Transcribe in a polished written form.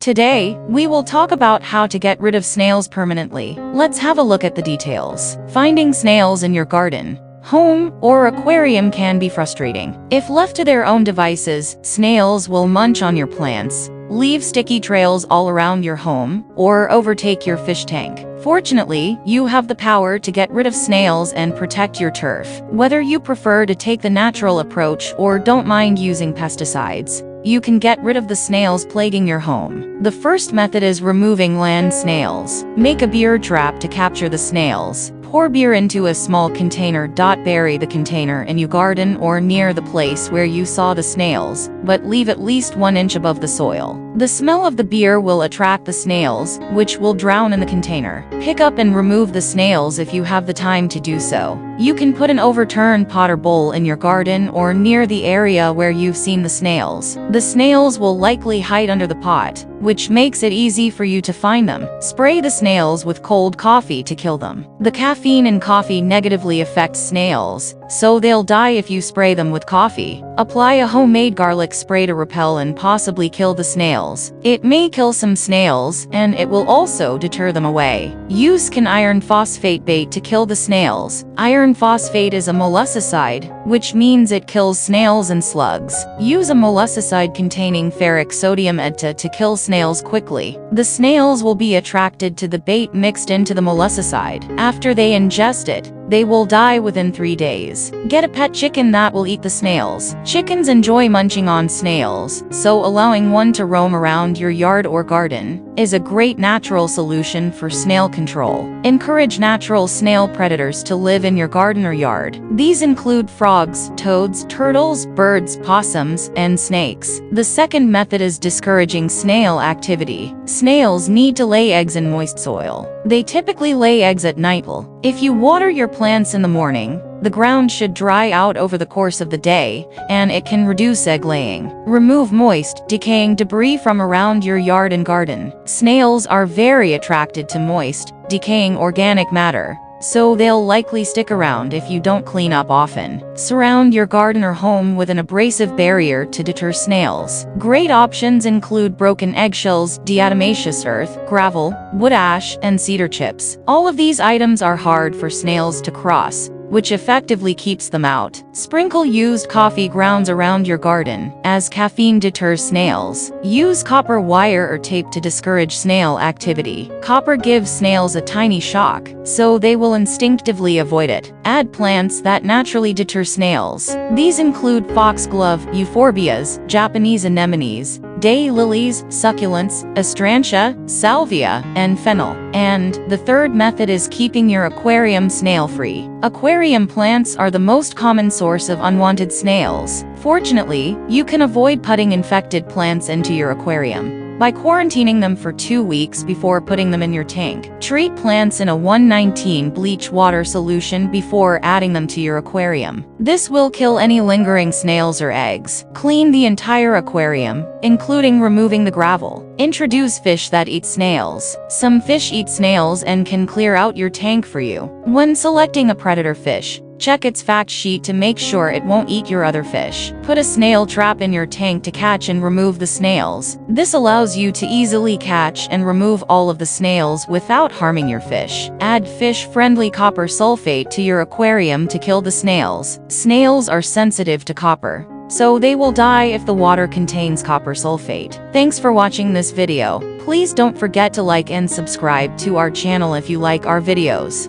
Today, we will talk about how to get rid of snails permanently. Let's have a look at the details. Finding snails in your garden, home, or aquarium can be frustrating. If left to their own devices, snails will munch on your plants, leave sticky trails all around your home, or overtake your fish tank. Fortunately, you have the power to get rid of snails and protect your turf. Whether you prefer to take the natural approach or don't mind using pesticides, you can get rid of the snails plaguing your home. The first method is removing land snails. Make a beer trap to capture the snails. Pour beer into a small container. Bury the container in your garden or near the place where you saw the snails, but leave at least 1 inch above the soil. The smell of the beer will attract the snails, which will drown in the container. Pick up and remove the snails if you have the time to do so. You can put an overturned pot or bowl in your garden or near the area where you've seen the snails. The snails will likely hide under the pot, which makes it easy for you to find them. Spray the snails with cold coffee to kill them. The caffeine in coffee negatively affects snails, so they'll die if you spray them with coffee. Apply a homemade garlic spray to repel and possibly kill the snails. It may kill some snails, and it will also deter them away. Use iron phosphate bait to kill the snails. Iron phosphate is a molluscicide, which means it kills snails and slugs. Use a molluscicide containing ferric sodium to kill snails quickly. The snails will be attracted to the bait mixed into the molluscicide. After they ingest it, they will die within 3 days. Get a pet chicken that will eat the snails. Chickens enjoy munching on snails, so allowing one to roam around your yard or garden is a great natural solution for snail control. Encourage natural snail predators to live in your garden or yard. These include frogs, toads, turtles, birds, possums, and snakes. The second method is discouraging snail activity. Snails need to lay eggs in moist soil. They typically lay eggs at night. If you water your plants in the morning, the ground should dry out over the course of the day, and it can reduce egg laying. Remove moist, decaying debris from around your yard and garden. Snails are very attracted to moist, decaying organic matter, so they'll likely stick around if you don't clean up often. Surround your garden or home with an abrasive barrier to deter snails. Great options include broken eggshells, diatomaceous earth, gravel, wood ash, and cedar chips. All of these items are hard for snails to cross, which effectively keeps them out. Sprinkle used coffee grounds around your garden, as caffeine deters snails. Use copper wire or tape to discourage snail activity. Copper gives snails a tiny shock, so they will instinctively avoid it. Add plants that naturally deter snails. These include foxglove, euphorbias, Japanese anemones, day lilies, succulents, astrantia, salvia, and fennel. And the third method is keeping your aquarium snail-free. Aquarium plants are the most common source of unwanted snails. Fortunately, you can avoid putting infected plants into your aquarium by quarantining them for 2 weeks before putting them in your tank. Treat plants in a 119 bleach water solution before adding them to your aquarium. This will kill any lingering snails or eggs. Clean the entire aquarium, including removing the gravel. Introduce fish that eat snails. Some fish eat snails and can clear out your tank for you. When selecting a predator fish, check its fact sheet to make sure it won't eat your other fish. Put a snail trap in your tank to catch and remove the snails. This allows you to easily catch and remove all of the snails without harming your fish. Add fish-friendly copper sulfate to your aquarium to kill the snails. Snails are sensitive to copper, so they will die if the water contains copper sulfate. Thanks for watching this video. Please don't forget to like and subscribe to our channel if you like our videos.